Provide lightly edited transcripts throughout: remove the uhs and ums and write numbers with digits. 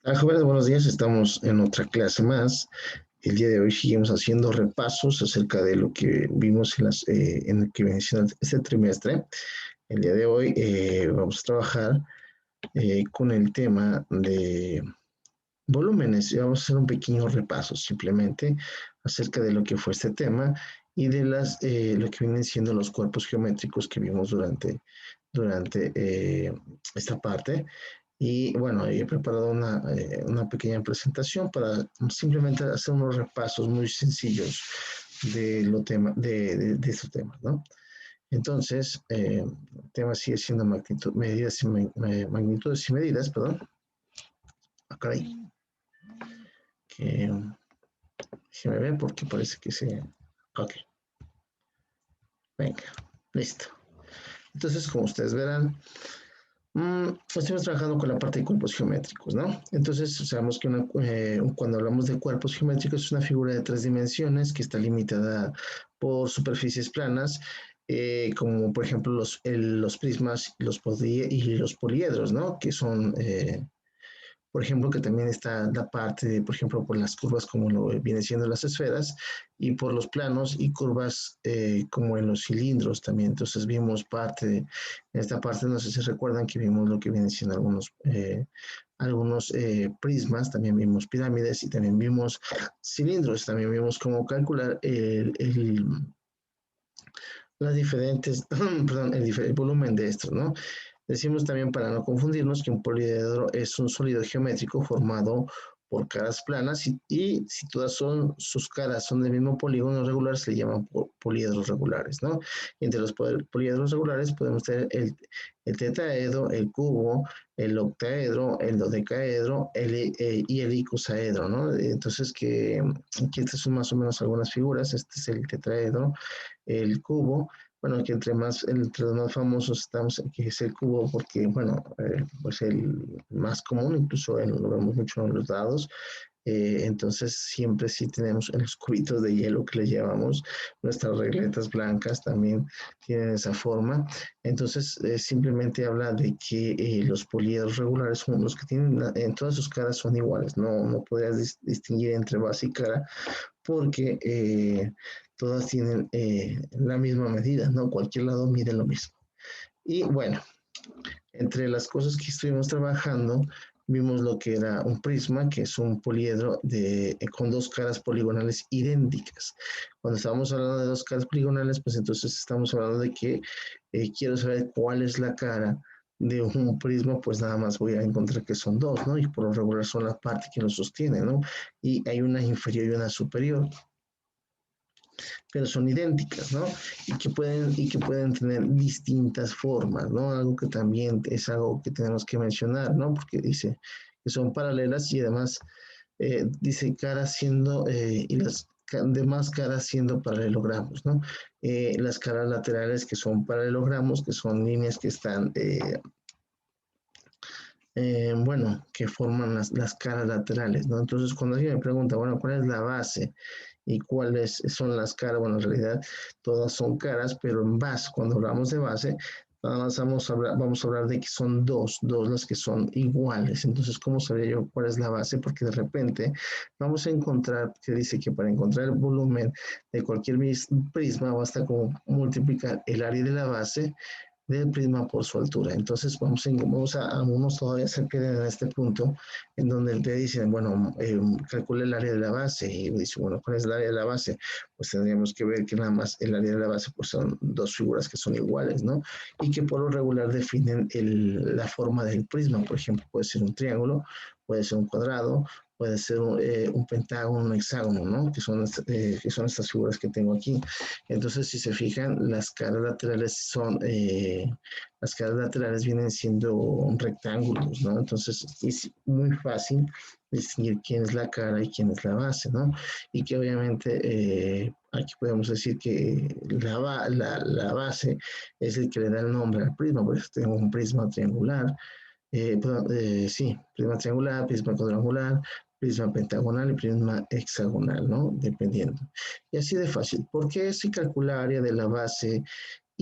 Jóvenes, buenos días. Estamos en otra clase más. El día de hoy seguimos haciendo repasos acerca de lo que vimos en el que viene siendo este trimestre. El día de hoy vamos a trabajar con el tema de volúmenes y vamos a hacer un pequeño repaso simplemente acerca de lo que fue este tema y de lo que vienen siendo los cuerpos geométricos que vimos durante esta parte. Y bueno, he preparado una pequeña presentación para simplemente hacer unos repasos muy sencillos de estos temas, ¿no? Entonces, el tema sigue siendo magnitudes y medidas, perdón. Acá hay que déjeme ver porque parece que se... Ok, venga, listo. Entonces, como ustedes verán, estamos trabajando con la parte de cuerpos geométricos, ¿no? Entonces, sabemos que cuando hablamos de cuerpos geométricos es una figura de 3 dimensiones que está limitada por superficies planas, como por ejemplo los prismas y los poliedros, ¿no? Que son por ejemplo, que también está la parte de, por ejemplo, por las curvas como lo viene siendo las esferas y por los planos y curvas como en los cilindros también. Entonces vimos en esta parte, no sé si recuerdan que vimos lo que vienen siendo algunos prismas, también vimos pirámides y también vimos cilindros, también vimos cómo calcular las diferentes, perdón, el volumen de estos, ¿no? Decimos también para no confundirnos que un poliedro es un sólido geométrico formado por caras planas y si todas sus caras son del mismo polígono regular se le llaman poliedros regulares, ¿no? Y entre los poliedros regulares podemos tener el tetraedro, el cubo, el octaedro, el dodecaedro y el icosaedro, ¿no? Entonces que estas son más o menos algunas figuras. Este es el tetraedro, el cubo, bueno, que entre los más famosos estamos, que es el cubo, porque, bueno, pues el más común, incluso lo vemos mucho en los dados. Entonces, siempre sí tenemos en los cubitos de hielo que le llevamos, nuestras regletas blancas también tienen esa forma. Entonces, simplemente habla de que los poliedros regulares son los que tienen, en todas sus caras son iguales, no podrías distinguir entre base y cara, porque todas tienen la misma medida, ¿no? Cualquier lado mide lo mismo. Y bueno, entre las cosas que estuvimos trabajando, vimos lo que era un prisma, que es un poliedro con dos caras poligonales idénticas. Cuando estamos hablando de dos caras poligonales, pues entonces estamos hablando de que quiero saber cuál es la cara de un prisma, pues nada más voy a encontrar que son dos, ¿no? Y por lo regular son la parte que lo sostiene, ¿no? Y hay una inferior y una superior, pero son idénticas, ¿no? Y que pueden tener distintas formas, ¿no? Algo que también es algo que tenemos que mencionar, ¿no? Porque dice que son paralelas y además dice caras siendo, y las demás caras siendo paralelogramos, ¿no? Las caras laterales que son paralelogramos, que son líneas que están, bueno, que forman las caras laterales, ¿no? Entonces, cuando alguien me pregunta, bueno, ¿cuál es la base y cuáles son las caras? Bueno, en realidad todas son caras, pero en base, cuando hablamos de base, nada más vamos a hablar de que son dos las que son iguales. Entonces, ¿cómo sabría yo cuál es la base? Porque de repente vamos a encontrar, que dice que para encontrar el volumen de cualquier prisma basta con multiplicar el área de la base del prisma por su altura. Entonces vamos a algunos todavía se quedan en este punto en donde te dicen, bueno, calcula el área de la base y dice, bueno, ¿cuál es el área de la base? Pues tendríamos que ver que nada más el área de la base pues son dos figuras que son iguales, ¿no? Y que por lo regular definen la forma del prisma. Por ejemplo, puede ser un triángulo, puede ser un cuadrado, puede ser un pentágono, un hexágono, ¿no? Que son estas figuras que tengo aquí. Entonces, si se fijan, las caras laterales vienen siendo rectángulos, ¿no? Entonces, es muy fácil distinguir quién es la cara y quién es la base, ¿no? Y que obviamente aquí podemos decir que la base es el que le da el nombre al prisma, por eso tengo un prisma triangular, sí, prisma triangular, prisma cuadrangular, prisma pentagonal y prisma hexagonal, ¿no? Dependiendo. Y así de fácil. ¿Por qué se calcula área de la base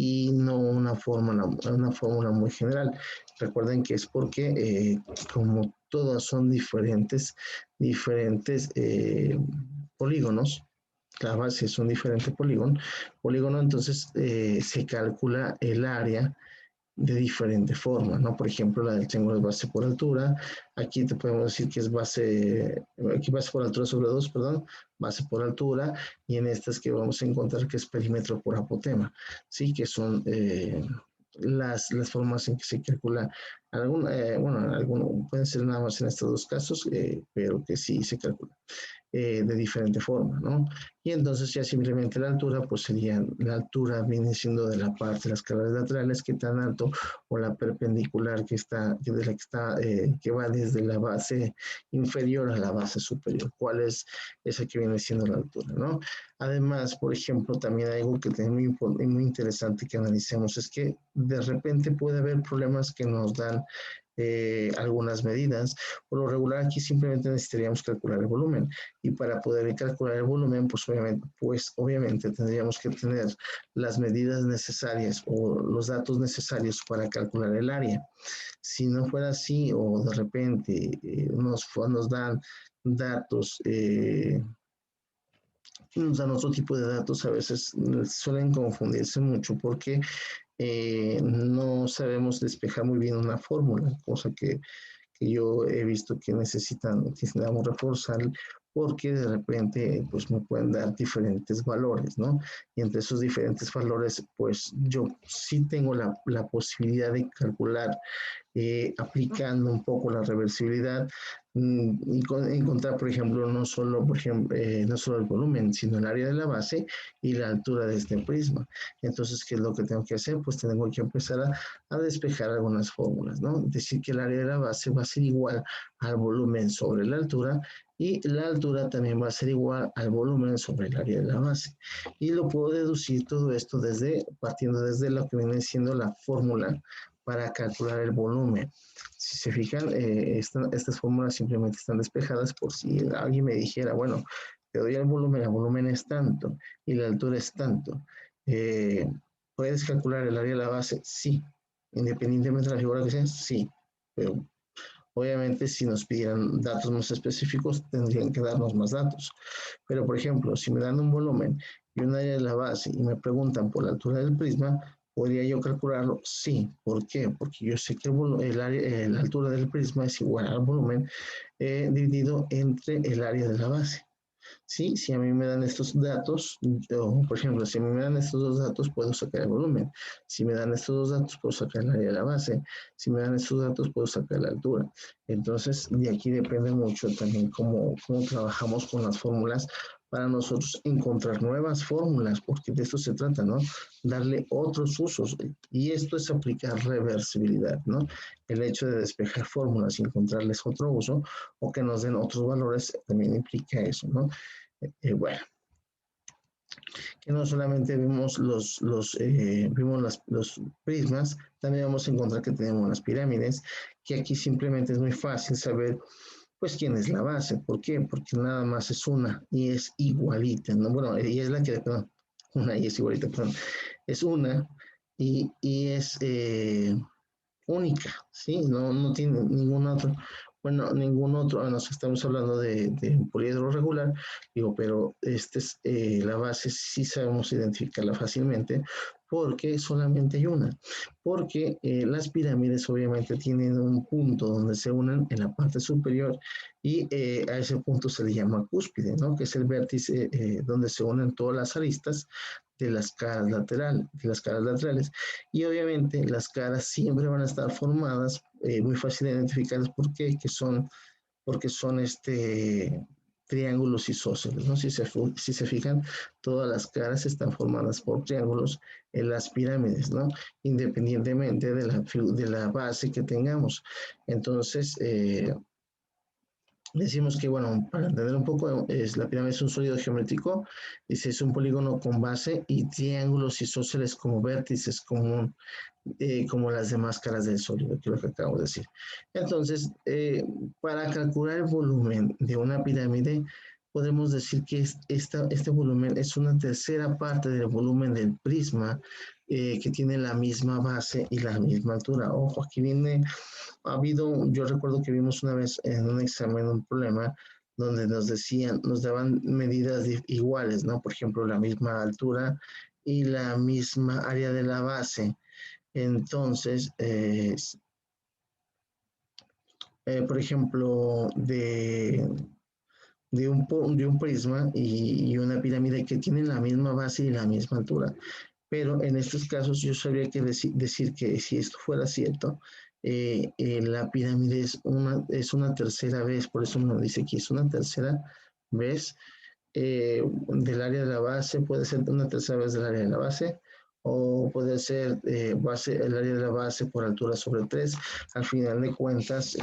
y no una fórmula muy general. Recuerden que es porque como todas son diferentes polígonos, la base es un diferente polígono, entonces se calcula el área de diferente forma, ¿no? Por ejemplo, la del triángulo es base por altura, aquí te podemos decir que es aquí base por altura sobre 2, perdón, base por altura, y en estas que vamos a encontrar que es perímetro por apotema, ¿sí? Que son las formas en que se calcula pueden ser nada más en estos dos casos, pero que sí se calcula de diferente forma, ¿no? Y entonces ya simplemente la altura, pues sería, la altura viene siendo de la parte de las caras laterales, que tan alto, o la perpendicular que va desde la base inferior a la base superior, cuál es esa que viene siendo la altura, ¿no? Además, por ejemplo, también hay algo que es muy interesante que analicemos, es que de repente puede haber problemas que nos dan algunas medidas. Por lo regular aquí simplemente necesitaríamos calcular el volumen, y para poder calcular el volumen pues obviamente tendríamos que tener las medidas necesarias o los datos necesarios para calcular el área. Si no fuera así, o de repente nos dan datos nos dan otro tipo de datos, a veces suelen confundirse mucho porque no sabemos despejar muy bien una fórmula, cosa que yo he visto que necesitamos reforzar, porque de repente pues me pueden dar diferentes valores, ¿no? Y entre esos diferentes valores pues yo sí tengo la posibilidad de calcular aplicando un poco la reversibilidad y encontrar, por ejemplo, no solo el volumen, sino el área de la base y la altura de este prisma. Entonces, ¿qué es lo que tengo que hacer? Pues tengo que empezar a despejar algunas fórmulas, ¿no? Decir que el área de la base va a ser igual al volumen sobre la altura, y la altura también va a ser igual al volumen sobre el área de la base. Y lo puedo deducir todo esto partiendo desde lo que viene siendo la fórmula para calcular el volumen. Si se fijan, estas fórmulas simplemente están despejadas por si alguien me dijera, bueno, te doy el volumen es tanto y la altura es tanto. ¿Puedes calcular el área de la base? Sí. Independientemente de la figura que sea, sí. Pero obviamente si nos pidieran datos más específicos, tendrían que darnos más datos. Pero por ejemplo, si me dan un volumen y un área de la base y me preguntan por la altura del prisma, ¿podría yo calcularlo? Sí. ¿Por qué? Porque yo sé que la altura del prisma es igual al volumen dividido entre el área de la base. Sí, si a mí me dan estos datos, por ejemplo, si a mí me dan estos dos datos, puedo sacar el volumen. Si me dan estos dos datos, puedo sacar el área de la base. Si me dan estos datos, puedo sacar la altura. Entonces, de aquí depende mucho también cómo trabajamos con las fórmulas para nosotros encontrar nuevas fórmulas, porque de esto se trata, ¿no? Darle otros usos. Y esto es aplicar reversibilidad, ¿no? El hecho de despejar fórmulas y encontrarles otro uso, o que nos den otros valores, también implica eso, ¿no? Bueno, que no solamente vimos los prismas, también vamos a encontrar que tenemos las pirámides, que aquí simplemente es muy fácil saber pues quién es la base. ¿Por qué? Porque nada más es una y es igualita, ¿no? Bueno, y es la que, perdón, una y es igualita, perdón, es una y es única, ¿sí? No tiene ningún otro, nos estamos hablando de un poliedro regular, digo, pero la base sí sabemos identificarla fácilmente, porque solamente hay una, porque las pirámides obviamente tienen un punto donde se unen en la parte superior, y a ese punto se le llama cúspide, ¿no? Que es el vértice donde se unen todas las aristas de las caras laterales. Y obviamente las caras siempre van a estar formadas, muy fácil de identificar. ¿Por qué? Porque son triángulos isósceles, ¿no? Si se fijan, todas las caras están formadas por triángulos en las pirámides, ¿no? Independientemente de la base que tengamos. Entonces, decimos que, bueno, para entender un poco, la pirámide es un sólido geométrico, dice, es un polígono con base y triángulos isósceles como vértices, como las demás caras del sólido, que es lo que acabo de decir. Entonces, para calcular el volumen de una pirámide, podemos decir que este volumen es una tercera parte del volumen del prisma que tiene la misma base y la misma altura. Ojo, aquí viene, yo recuerdo que vimos una vez en un examen un problema donde nos decían, nos daban medidas iguales, ¿no? Por ejemplo, la misma altura y la misma área de la base. Entonces, por ejemplo, de un prisma y una pirámide que tienen la misma base y la misma altura. Pero en estos casos yo sabría que decir que si esto fuera cierto, la pirámide es una tercera vez, por eso me dice que es una tercera vez del área de la base, puede ser una tercera vez del área de la base, o puede ser el área de la base por altura sobre 3. Al final de cuentas,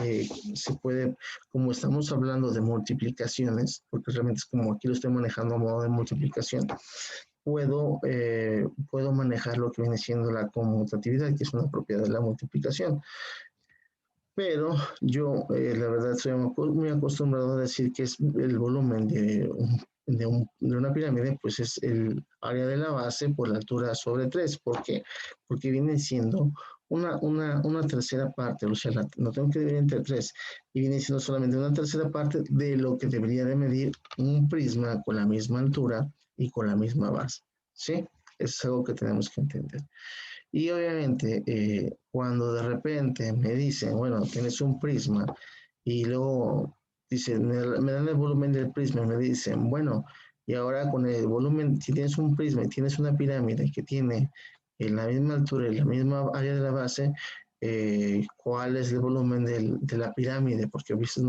se puede, como estamos hablando de multiplicaciones, porque realmente es como aquí lo estoy manejando a modo de multiplicación, puedo manejar lo que viene siendo la conmutatividad, que es una propiedad de la multiplicación. Pero yo, la verdad, estoy muy acostumbrado a decir que es el volumen de una pirámide, pues es el área de la base por la altura sobre 3. ¿Por qué? Porque viene siendo una tercera parte, o sea, no tengo que dividir entre 3, y viene siendo solamente una tercera parte de lo que debería de medir un prisma con la misma altura y con la misma base. ¿Sí? Eso es algo que tenemos que entender. Y obviamente, cuando de repente me dicen, bueno, tienes un prisma, y luego dicen, me dan el volumen del prisma y me dicen, bueno, y ahora con el volumen, si tienes un prisma y tienes una pirámide que tiene la misma altura y la misma área de la base, ¿cuál es el volumen de la pirámide? Porque a veces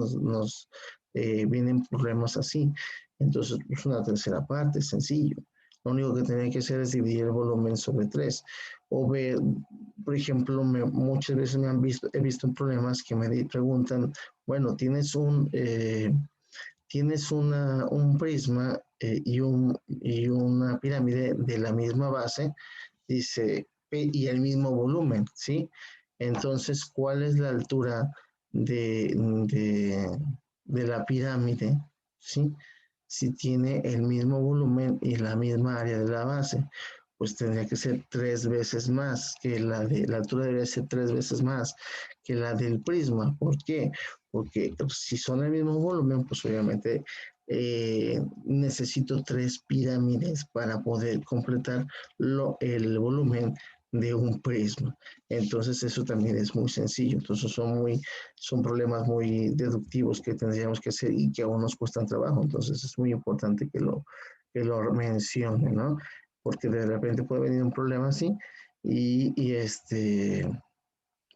vienen problemas así. Entonces, es una tercera parte, sencillo. Lo único que tenía que hacer es dividir el volumen sobre 3 o ver, por ejemplo, muchas veces he visto problemas que me preguntan, bueno, tienes un prisma y una pirámide de la misma base, dice, y el mismo volumen, ¿sí? Entonces, ¿cuál es la altura de, de, de la pirámide, ¿sí? Si tiene el mismo volumen y la misma área de la base, pues tendría que ser 3 veces más que la altura debería ser 3 veces más que la del prisma. ¿Por qué? Porque si son el mismo volumen, pues obviamente necesito 3 pirámides para poder completar el volumen de un prisma. Entonces eso también es muy sencillo. Entonces son problemas muy deductivos que tendríamos que hacer y que aún nos cuestan trabajo. Entonces es muy importante que lo mencione, ¿no? Porque de repente puede venir un problema así y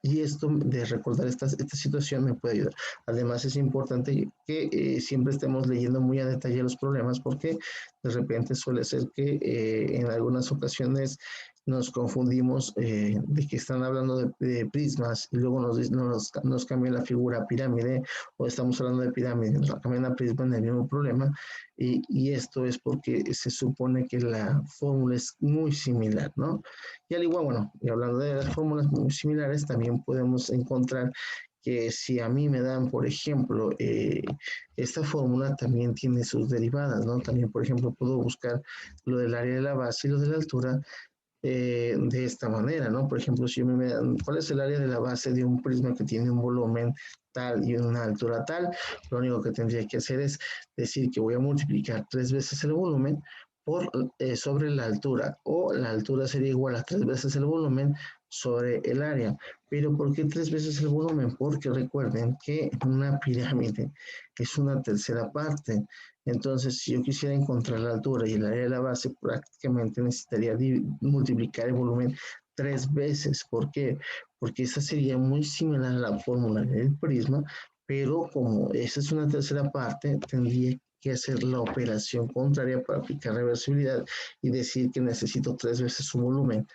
y esto de recordar esta situación me puede ayudar. Además, es importante que siempre estemos leyendo muy a detalle los problemas porque de repente suele ser que en algunas ocasiones nos confundimos de que están hablando de prismas y luego nos cambian la figura a pirámide o estamos hablando de pirámide, nos cambian a prisma en el mismo problema y esto es porque se supone que la fórmula es muy similar, ¿no? Y al igual, bueno, y hablando de las fórmulas muy similares, también podemos encontrar que si a mí me dan, por ejemplo, esta fórmula también tiene sus derivadas, ¿no? También, por ejemplo, puedo buscar lo del área de la base y lo de la altura de esta manera, ¿no? Por ejemplo, si me dan, ¿cuál es el área de la base de un prisma que tiene un volumen tal y una altura tal? Lo único que tendría que hacer es decir que voy a multiplicar 3 veces el volumen sobre la altura, o la altura sería igual a 3 veces el volumen sobre el área. Pero ¿por qué 3 veces el volumen? Porque recuerden que una pirámide es una tercera parte. Entonces, si yo quisiera encontrar la altura y el área de la base, prácticamente necesitaría multiplicar el volumen 3 veces. ¿Por qué? Porque esa sería muy similar a la fórmula del prisma, pero como esa es una tercera parte, tendría que hacer la operación contraria para aplicar reversibilidad y decir que necesito 3 veces su volumen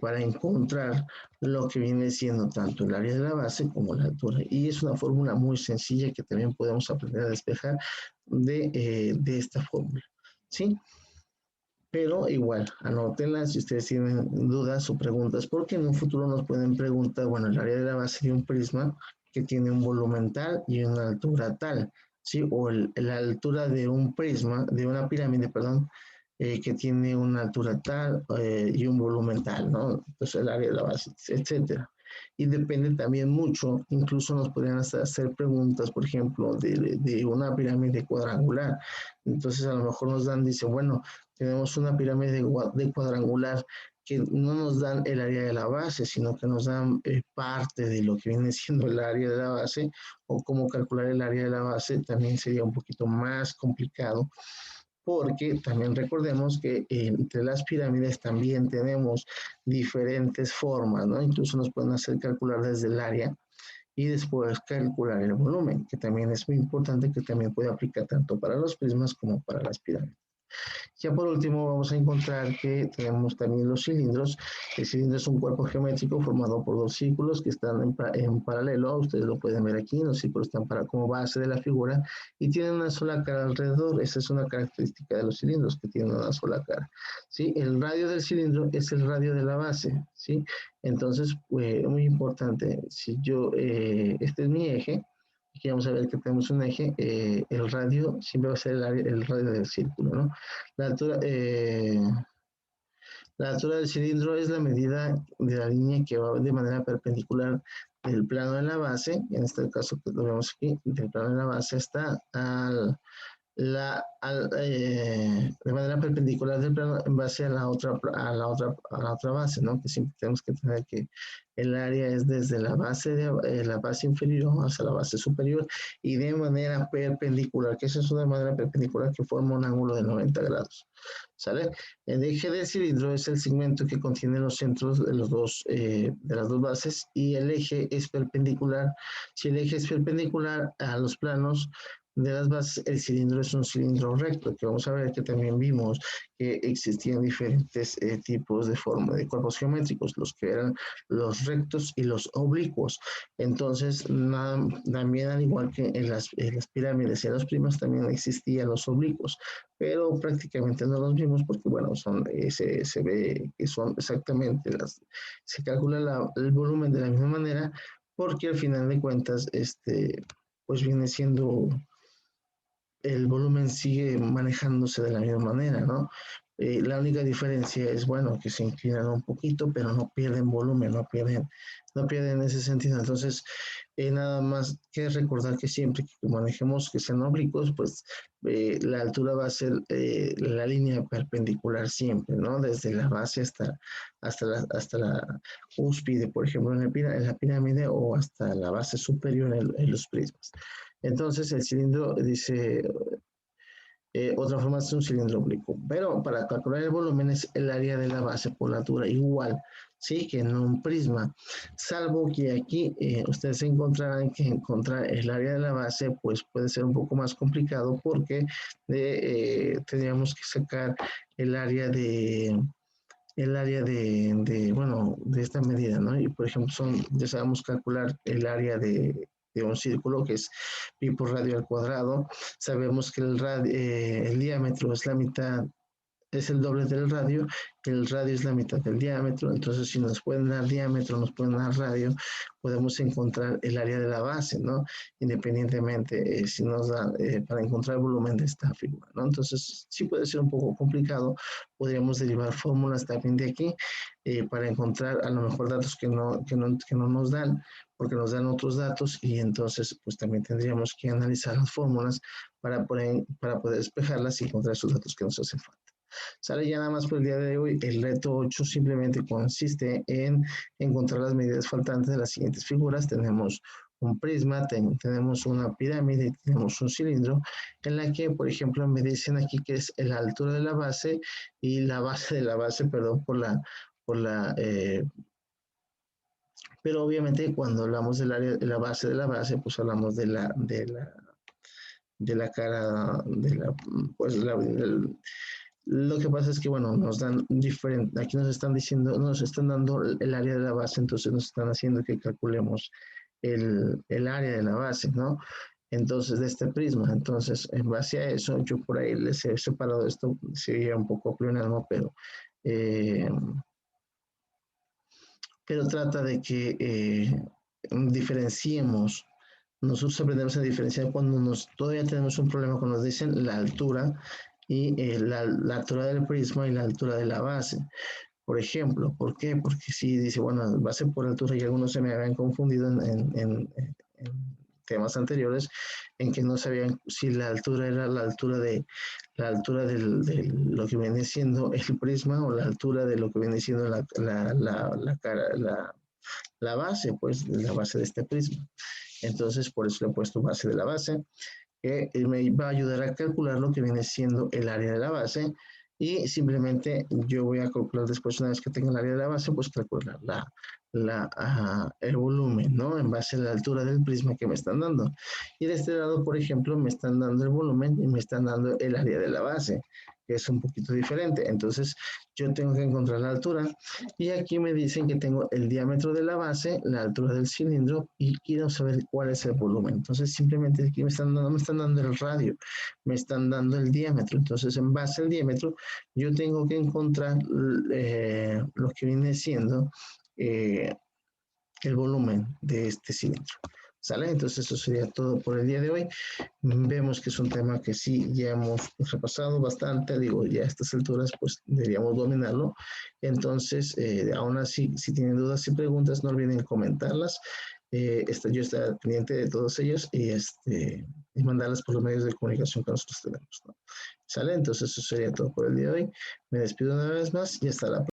para encontrar lo que viene siendo tanto el área de la base como la altura. Y es una fórmula muy sencilla que también podemos aprender a despejar de esta fórmula. ¿Sí? Pero igual, anótenlas si ustedes tienen dudas o preguntas, porque en un futuro nos pueden preguntar, bueno, el área de la base de un prisma que tiene un volumen tal y una altura tal. ¿sí? O la altura de un prisma, de una pirámide, perdón, que tiene una altura tal y un volumen tal, ¿no? Entonces el área de la base, etcétera. Y depende también mucho, incluso nos podrían hacer preguntas, por ejemplo, de una pirámide cuadrangular. Entonces a lo mejor nos dan, dice, bueno, tenemos una pirámide de cuadrangular que no nos dan el área de la base, sino que nos dan parte de lo que viene siendo el área de la base o cómo calcular el área de la base también sería un poquito más complicado porque también recordemos que entre las pirámides también tenemos diferentes formas, ¿no? Incluso nos pueden hacer calcular desde el área y después calcular el volumen, que también es muy importante, que también puede aplicar tanto para los prismas como para las pirámides. Ya por último vamos a encontrar que tenemos también los cilindros. El cilindro es un cuerpo geométrico formado por dos círculos que están en paralelo. Ustedes lo pueden ver aquí. Los círculos están como base de la figura y tienen una sola cara alrededor. Esa es una característica de los cilindros, que tienen una sola cara. ¿Sí? El radio del cilindro es el radio de la base. ¿Sí? Entonces, muy importante. Si yo, este es mi eje, aquí vamos a ver que tenemos un eje, el radio siempre va a ser el radio del círculo, ¿no? La altura, la altura del cilindro es la medida de la línea que va de manera perpendicular del plano de la base, en este caso que lo vemos aquí, del plano de la base hasta de manera perpendicular del plano en base a la otra base, ¿no? Que siempre tenemos que tener que el área es desde la base inferior hasta la base superior y de manera perpendicular, que esa es una manera perpendicular que forma un ángulo de 90 grados, ¿sale? El eje del cilindro es el segmento que contiene los centros de las dos bases y el eje es perpendicular. Si el eje es perpendicular a los planos de las bases, el cilindro es un cilindro recto, que vamos a ver que también vimos que existían diferentes tipos de forma de cuerpos geométricos, los que eran los rectos y los oblicuos. Entonces, también al igual que en las pirámides y en los primas, también existían los oblicuos, pero prácticamente no los vimos porque, bueno, se ve que son exactamente se calcula el volumen de la misma manera porque al final de cuentas, pues viene siendo el volumen sigue manejándose de la misma manera, ¿no? La única diferencia es, bueno, que se inclinan un poquito, pero no pierden volumen, no pierden ese sentido. Entonces, nada más que recordar que siempre que manejemos que sean oblicuos, pues la altura va a ser la línea perpendicular siempre, ¿no? Desde la base hasta la cúspide, por ejemplo, en la pirámide o hasta la base superior en los prismas. Entonces el cilindro dice, otra forma es un cilindro oblicuo, pero para calcular el volumen es el área de la base por la altura igual, ¿sí? Que en un prisma, salvo que aquí ustedes encontrarán que encontrar el área de la base pues puede ser un poco más complicado porque tendríamos que sacar el área bueno, de esta medida, ¿no? Y por ejemplo, ya sabemos calcular el área de un círculo que es pi por radio al cuadrado. Sabemos que el diámetro es el doble del radio, el radio es la mitad del diámetro, entonces si nos pueden dar diámetro, nos pueden dar radio, podemos encontrar el área de la base, ¿no? Independientemente si nos da para encontrar el volumen de esta figura, ¿no? Entonces sí puede ser un poco complicado, podríamos derivar fórmulas también de aquí para encontrar a lo mejor datos que no nos dan, porque nos dan otros datos y entonces pues también tendríamos que analizar las fórmulas para poder despejarlas y encontrar esos datos que nos hacen falta. Sale ya nada más por el día de hoy. El reto 8 simplemente consiste en encontrar las medidas faltantes de las siguientes figuras. Tenemos un prisma, tenemos una pirámide y tenemos un cilindro en la que, por ejemplo, me dicen aquí que es la altura de la base y la base de la base, perdón, pero obviamente cuando hablamos del área de la base, pues hablamos de la cara, pues lo que pasa es que, bueno, nos dan diferente, aquí nos están dando el área de la base, entonces nos están haciendo que calculemos el área de la base, ¿no? Entonces, de este prisma. Entonces, en base a eso, yo por ahí les he separado esto, sería un poco pleonasmo, eh, pero trata de que diferenciemos nosotros aprendemos a diferenciar cuando todavía tenemos un problema cuando nos dicen la altura y la altura del prisma y la altura de la base. Por ejemplo, ¿por qué? Porque si dice, bueno, base por altura y algunos se me habían confundido en temas anteriores en que no sabían si la altura era la altura de lo que viene siendo el prisma o la altura de lo que viene siendo la base, pues la base de este prisma. Entonces, por eso le he puesto base de la base, que me va a ayudar a calcular lo que viene siendo el área de la base y simplemente yo voy a calcular después, una vez que tenga el área de la base, pues calcular el volumen, ¿no? En base a la altura del prisma que me están dando. Y de este lado, por ejemplo, me están dando el volumen y me están dando el área de la base, que es un poquito diferente. Entonces, yo tengo que encontrar la altura y aquí me dicen que tengo el diámetro de la base, la altura del cilindro y quiero saber cuál es el volumen. Entonces simplemente aquí me están dando el radio, me están dando el diámetro. Entonces en base al diámetro yo tengo que encontrar lo que viene siendo eh, el volumen de este cilindro. ¿Sale? Entonces eso sería todo por el día de hoy. Vemos que es un tema que sí ya hemos repasado bastante, digo, ya a estas alturas pues deberíamos dominarlo. Entonces, aún así, si tienen dudas y preguntas, no olviden comentarlas. Yo estaré pendiente de todos ellos y mandarlas por los medios de comunicación que nosotros tenemos, ¿no? ¿Sale? Entonces eso sería todo por el día de hoy. Me despido una vez más y hasta la próxima.